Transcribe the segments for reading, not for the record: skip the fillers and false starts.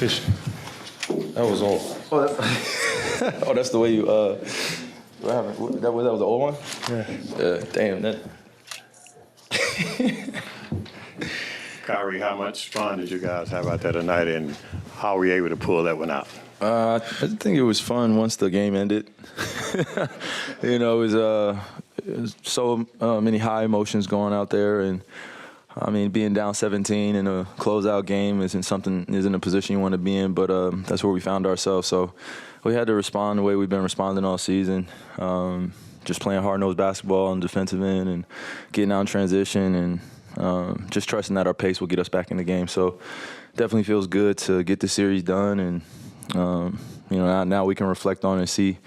fishing. That was all. Oh, that's the way you. What happened? That was the old one. Yeah. Damn that. Kyrie, how much fun did you guys have out there tonight, and how were you able to pull that one out? I think it was fun once the game ended. You know, it was so many high emotions going out there, and I mean, being down 17 in a closeout game isn't a position you want to be in, but that's where we found ourselves. So we had to respond the way we've been responding all season, just playing hard-nosed basketball on the defensive end and getting out in transition and just trusting that our pace will get us back in the game. So definitely feels good to get the series done, and you know, now we can reflect on and see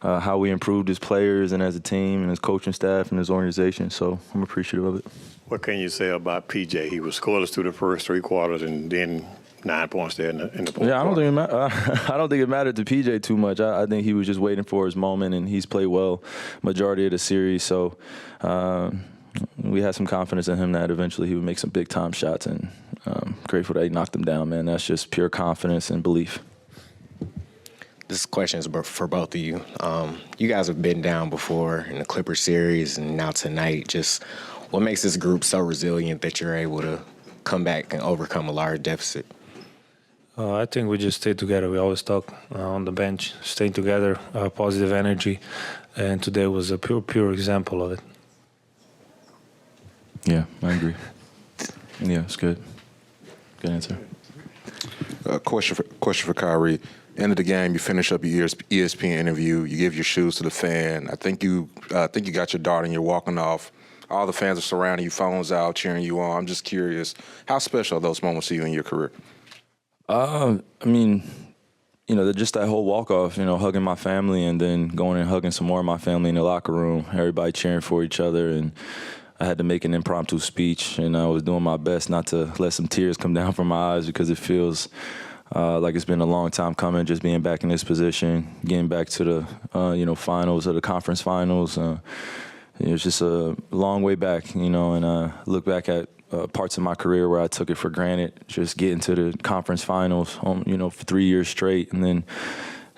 how we improved as players and as a team and as coaching staff and as organization. So I'm appreciative of it. What can you say about PJ? He was scoreless through the first 3 quarters, and then 9 points there in the fourth Yeah, I don't quarter. think I don't think it mattered to PJ too much. I think he was just waiting for his moment, and he's played well majority of the series. So we had some confidence in him that eventually he would make some big time shots, and grateful that he knocked them down, man. That's just pure confidence and belief. This question is for both of you. You guys have been down before in the Clippers series, and now tonight. Just what makes this group so resilient that you're able to come back and overcome a large deficit? I think we just stay together. We always talk on the bench, staying together, positive energy, and today was a pure example of it. Yeah, I agree. Yeah, it's good. Good answer. Question for Kyrie. End of the game, you finish up your ESPN interview. You give your shoes to the fan. I think you got your dart and you're walking off. All the fans are surrounding you, phones out, cheering you on. I'm just curious, how special are those moments to you in your career? I mean, you know, just that whole walk-off, you know, hugging my family and then going and hugging some more of my family in the locker room, everybody cheering for each other. And I had to make an impromptu speech, and I was doing my best not to let some tears come down from my eyes because it feels like it's been a long time coming, just being back in this position, getting back to the, finals or the conference finals. It was just a long way back, you know, and I look back at parts of my career where I took it for granted, just getting to the conference finals, for 3 years straight, and then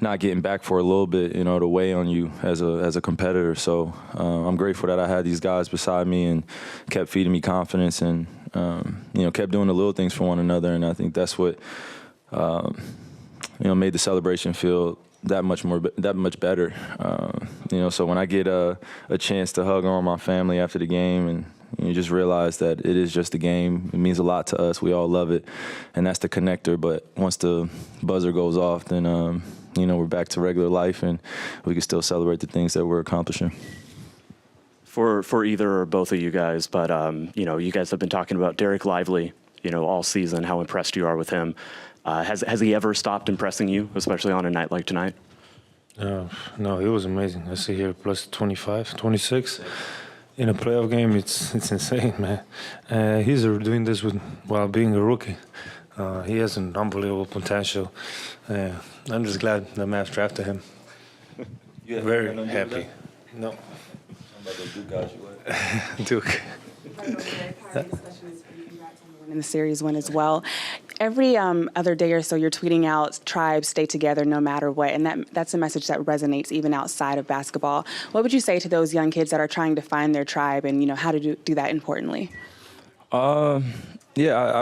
not getting back for a little bit, you know, to weigh on you as a competitor. So I'm grateful that I had these guys beside me and kept feeding me confidence and, kept doing the little things for one another. And I think that's what, made the celebration feel that much better. So when I get a chance to hug on my family after the game, and you just realize that it is just a game. It means a lot to us. We all love it, and that's the connector. But once the buzzer goes off, then we're back to regular life, and we can still celebrate the things that we're accomplishing. For either or both of you guys, but you guys have been talking about Derek Lively, all season, how impressed you are with him. Has he ever stopped impressing you, especially on a night like tonight? No, it was amazing. I see here plus 25, 26. In a playoff game, it's insane, man. He's doing this while being a rookie. He has an unbelievable potential. I'm just glad the Mavs drafted him. Very happy. No. Duke. In the series win as well. Every other day or so, you're tweeting out, tribes stay together no matter what, and that's a message that resonates even outside of basketball. What would you say to those young kids that are trying to find their tribe and, how to do that importantly? I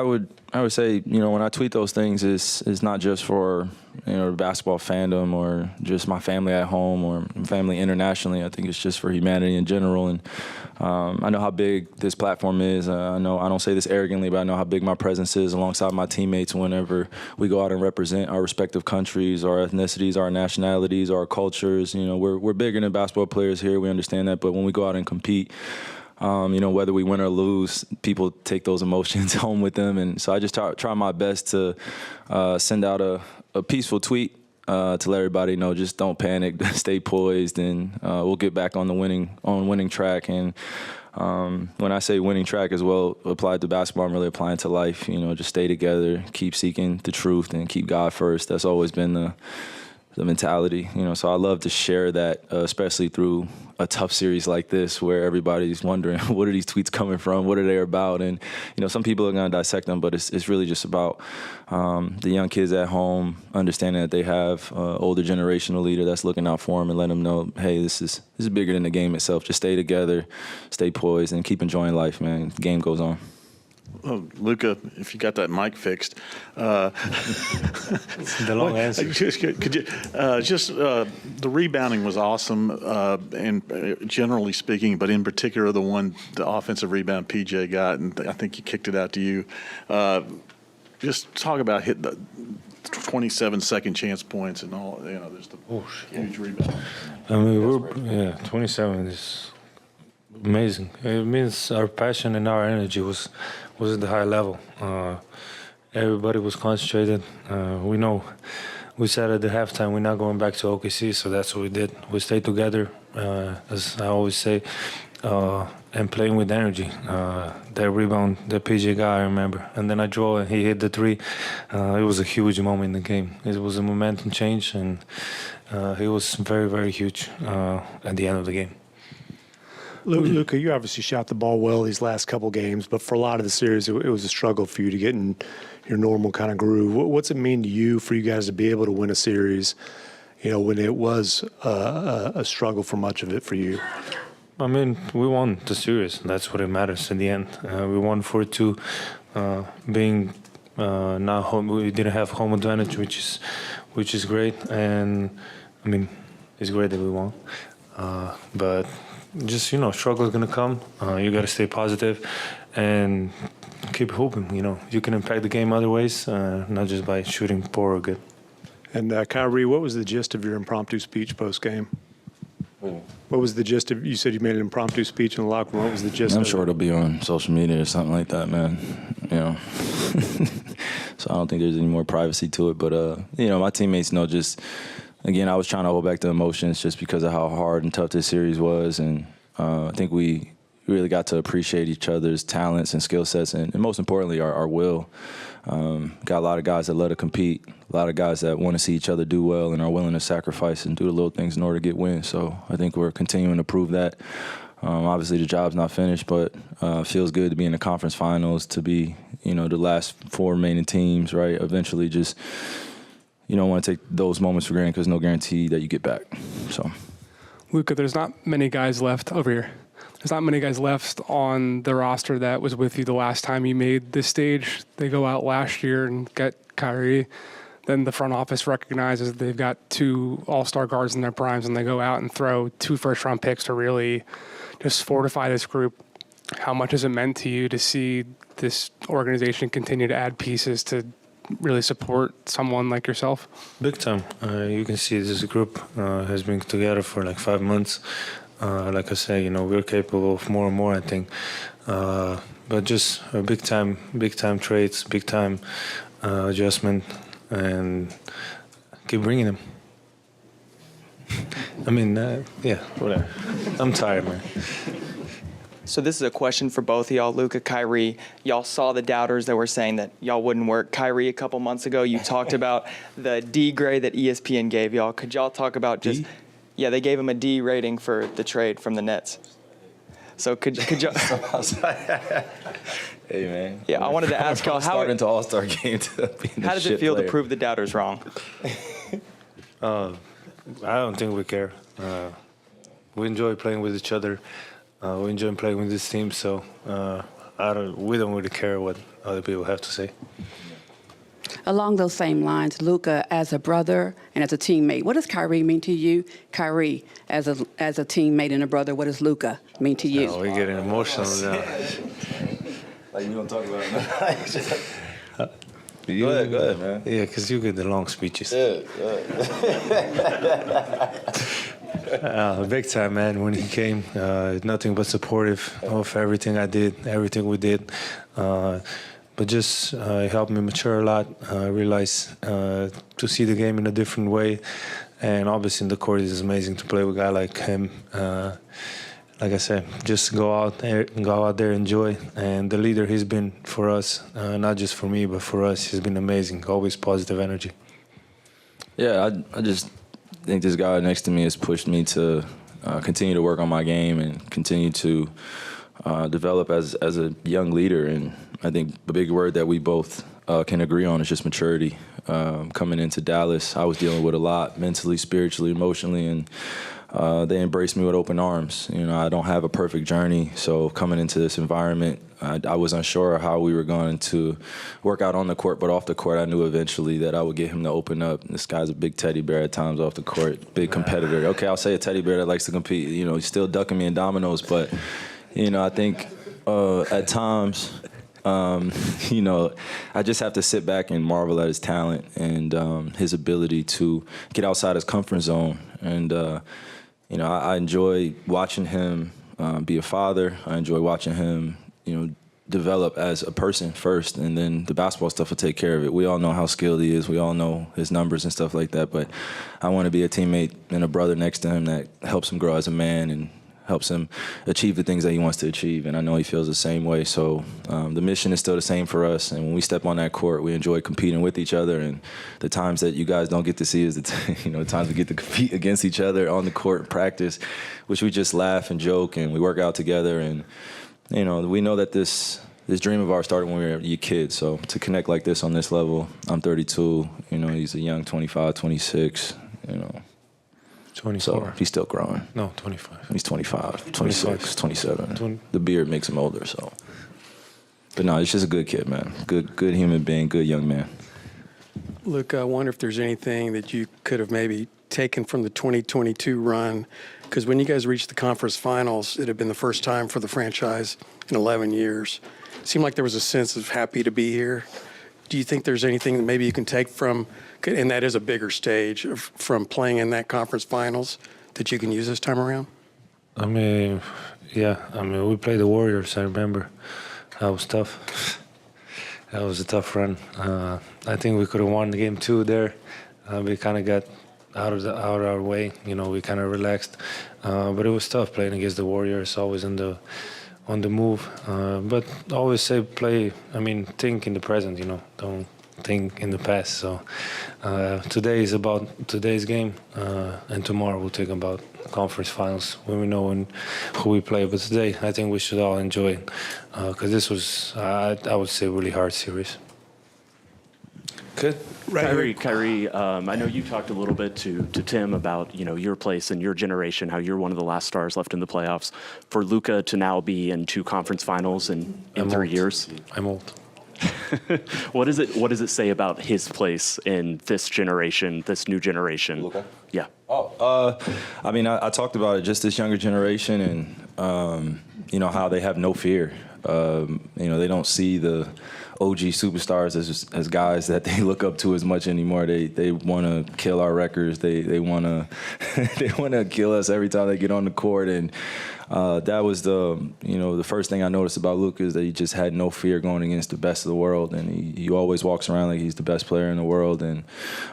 would say, when I tweet those things, it's not just for, basketball fandom or just my family at home or family internationally. I think it's just for humanity in general. And I know how big this platform is. I don't say this arrogantly, but I know how big my presence is alongside my teammates whenever we go out and represent our respective countries, our ethnicities, our nationalities, our cultures. We're bigger than basketball players here. We understand that. But when we go out and compete, whether we win or lose, people take those emotions home with them. And so I just try my best to send out a peaceful tweet to let everybody know, just don't panic, stay poised, and we'll get back on the winning track. And when I say winning track as well, applied to basketball, I'm really applying to life. Just stay together, keep seeking the truth, and keep God first. That's always been the mentality. So I love to share that, especially through a tough series like this where everybody's wondering, what are these tweets coming from? What are they about? And, some people are going to dissect them, but it's really just about the young kids at home understanding that they have an older generational leader that's looking out for them and letting them know, hey, this is bigger than the game itself. Just stay together, stay poised, and keep enjoying life, man. The game goes on. Well, Luka, if you got that mic fixed, The long answer. could you the rebounding was awesome, and generally speaking, but in particular the offensive rebound PJ got, and I think he kicked it out to you. Just talk about hitting the 27 second chance points and all. There's the huge rebound. I mean, 27 is amazing. It means our passion and our energy was at the high level. Everybody was concentrated. We said at the halftime we're not going back to OKC, so that's what we did. We stayed together, as I always say, and playing with energy. That rebound, the PJ guy, I remember. And then I draw and he hit the three. It was a huge moment in the game. It was a momentum change, and it was very, very huge at the end of the game. Luka, you obviously shot the ball well these last couple games, but for a lot of the series, it was a struggle for you to get in your normal kind of groove. What's it mean to you for you guys to be able to win a series, when it was a struggle for much of it for you? I mean, we won the series. That's what it matters in the end. We won 4-2, being not home. We didn't have home advantage, which is great. And I mean, it's great that we won. But just struggle is gonna come. You gotta stay positive and keep hoping. You can impact the game other ways, not just by shooting poor or good. And Kyrie, what was the gist of your impromptu speech post game? What was the gist of? You said you made an impromptu speech in the locker room. What was the gist? I'm sure it'll be on social media or something like that, man. So I don't think there's any more privacy to it. But my teammates know. Just again, I was trying to hold back the emotions just because of how hard and tough this series was, and I think we really got to appreciate each other's talents and skill sets, and most importantly, our will. Got a lot of guys that love to compete, a lot of guys that want to see each other do well and are willing to sacrifice and do the little things in order to get wins. So I think we're continuing to prove that. Obviously, the job's not finished, but feels good to be in the conference finals, to be, the last four remaining teams, right? Eventually just, you don't want to take those moments for granted because no guarantee that you get back. So, Luka, there's not many guys left over here. There's not many guys left on the roster that was with you the last time you made this stage. They go out last year and get Kyrie. Then the front office recognizes they've got two all-star guards in their primes, and they go out and throw 2 first-round picks to really just fortify this group. How much has it meant to you to see this organization continue to add pieces to really support someone like yourself? Big time. You can see this group has been together for like 5 months. Like I say, we're capable of more and more, I think. But just a big time trades, big time adjustment, and keep bringing them. I mean, whatever. I'm tired, man. So this is a question for both of y'all, Luka, Kyrie. Y'all saw the doubters that were saying that y'all wouldn't work. Kyrie, a couple months ago, you talked about the D grade that ESPN gave y'all. Could y'all talk about just... D? Yeah, they gave him a D rating for the trade from the Nets. So could y'all... Hey, man. Yeah, I wanted to ask y'all how... Starting to All-Star game to being How does it feel to prove the doubters wrong? I don't think we care. We enjoy playing with each other. We enjoy playing with this team, so we don't really care what other people have to say. Along those same lines, Luka, as a brother and as a teammate, what does Kyrie mean to you? Kyrie, as a teammate and a brother, what does Luka mean to you? We're getting emotional now. Like, you don't talk about it. Go ahead, man. Yeah, because you get the long speeches. Big time, man. When he came, nothing but supportive of everything I did, everything we did. But just it helped me mature a lot. I realized to see the game in a different way. And obviously in the court, it's amazing to play with a guy like him. Like I said, just go out there, enjoy. And the leader he's been for us, not just for me, but for us, he's been amazing. Always positive energy. Yeah, I just think this guy next to me has pushed me to continue to work on my game and continue to develop as a young leader. And I think the big word that we both can agree on is just maturity. Coming into Dallas, I was dealing with a lot mentally, spiritually, emotionally, and they embraced me with open arms. You know, I don't have a perfect journey, so coming into this environment, I was unsure how we were going to work out on the court, but off the court, I knew eventually that I would get him to open up. This guy's a big teddy bear at times off the court, big competitor. Okay, I'll say a teddy bear that likes to compete. You know, he's still ducking me in dominoes, but, you know, I think at times, you know, I just have to sit back and marvel at his talent and his ability to get outside his comfort zone. And, you know, I enjoy watching him be a father. I enjoy watching him, you know, develop as a person first, and then the basketball stuff will take care of it. We all know how skilled he is. We all know his numbers and stuff like that. But I want to be a teammate and a brother next to him that helps him grow as a man and helps him achieve the things that he wants to achieve. And I know he feels the same way. So the mission is still the same for us. And when we step on that court, we enjoy competing with each other. And the times that you guys don't get to see is the times we get to compete against each other on the court in practice, which we just laugh and joke and we work out together. And, you know, we know that this dream of ours started when we were a kid. So to connect like this on this level, I'm 32, you know, he's a young 25, 26, you know. 24. So he's still growing. No, 25. He's 25, 26, 27. 20. The beard makes him older, so. But no, he's just a good kid, man. Good human being, good young man. Luka, I wonder if there's anything that you could have maybe taken from the 2022 run, because when you guys reached the conference finals, it had been the first time for the franchise in 11 years. It seemed like there was a sense of happy to be here. Do you think there's anything that maybe you can take from, and that is a bigger stage, from playing in that conference finals that you can use this time around? I mean, yeah. I mean, we played the Warriors, I remember. That was tough. That was a tough run. I think we could have won the game 2 there. We kind of got out of our way. You know, we kind of relaxed. But it was tough playing against the Warriors, always on the move. But always say think in the present, you know. Don't think in the past. So today is about today's game, and tomorrow we'll think about conference finals when we know who we play. But today, I think we should all enjoy it because this was, I would say, really hard series. Good. Kyrie, I know you talked a little bit to Tim about, you know, your place and your generation, how you're one of the last stars left in the playoffs. For Luka to now be in 2 conference finals in 3 years. I'm old. What does it say about his place in this generation, this new generation? Luka? Yeah. I mean, I talked about it, just this younger generation and, you know, how they have no fear. You know, they don't see the OG superstars as guys that they look up to as much anymore. They want to kill our records. They want to kill us every time they get on the court. And that was the first thing I noticed about Luka is that he just had no fear going against the best of the world, and he always walks around like he's the best player in the world. And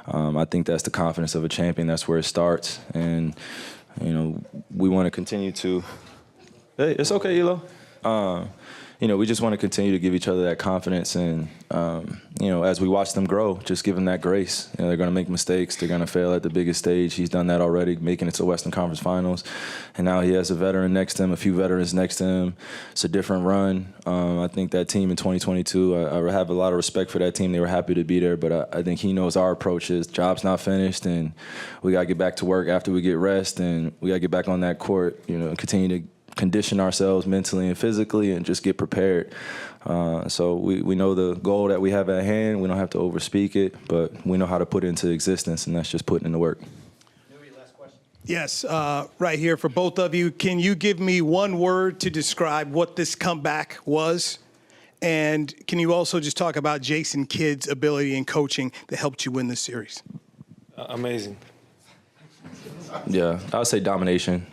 I think that's the confidence of a champion. That's where it starts. And you know, we want to continue to. Hey, it's okay, Elo. You know, we just want to continue to give each other that confidence, and you know, as we watch them grow, just give them that grace. You know, they're going to make mistakes. They're going to fail at the biggest stage. He's done that already, making it to Western Conference Finals, and now he has a veteran next to him, a few veterans next to him. It's a different run. I think that team in 2022, I have a lot of respect for that team. They were happy to be there, but I think he knows our approach is job's not finished, and we got to get back to work after we get rest, and we got to get back on that court. You know, continue to condition ourselves mentally and physically and just get prepared. So we know the goal that we have at hand. We don't have to overspeak it, but we know how to put it into existence, and that's just putting in the work. Yes, right here for both of you. Can you give me one word to describe what this comeback was? And can you also just talk about Jason Kidd's ability in coaching that helped you win this series? Amazing. Yeah, I would say domination.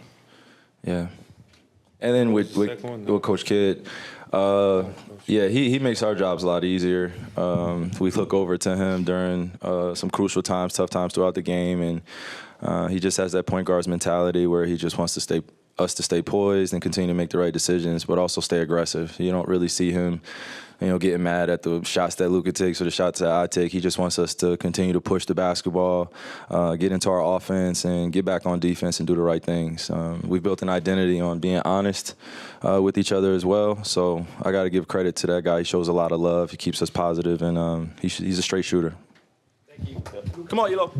Yeah. And then with Coach Kidd, yeah, he makes our jobs a lot easier. We look over to him during some crucial times, tough times throughout the game, and he just has that point guard's mentality where he just wants to stay us to stay poised and continue to make the right decisions, but also stay aggressive. You don't really see him, getting mad at the shots that Luka takes or the shots that I take. He just wants us to continue to push the basketball, get into our offense, and get back on defense and do the right things. We've built an identity on being honest with each other as well. So I got to give credit to that guy. He shows a lot of love. He keeps us positive, and he's a straight shooter. Thank you. Come on, Yellow.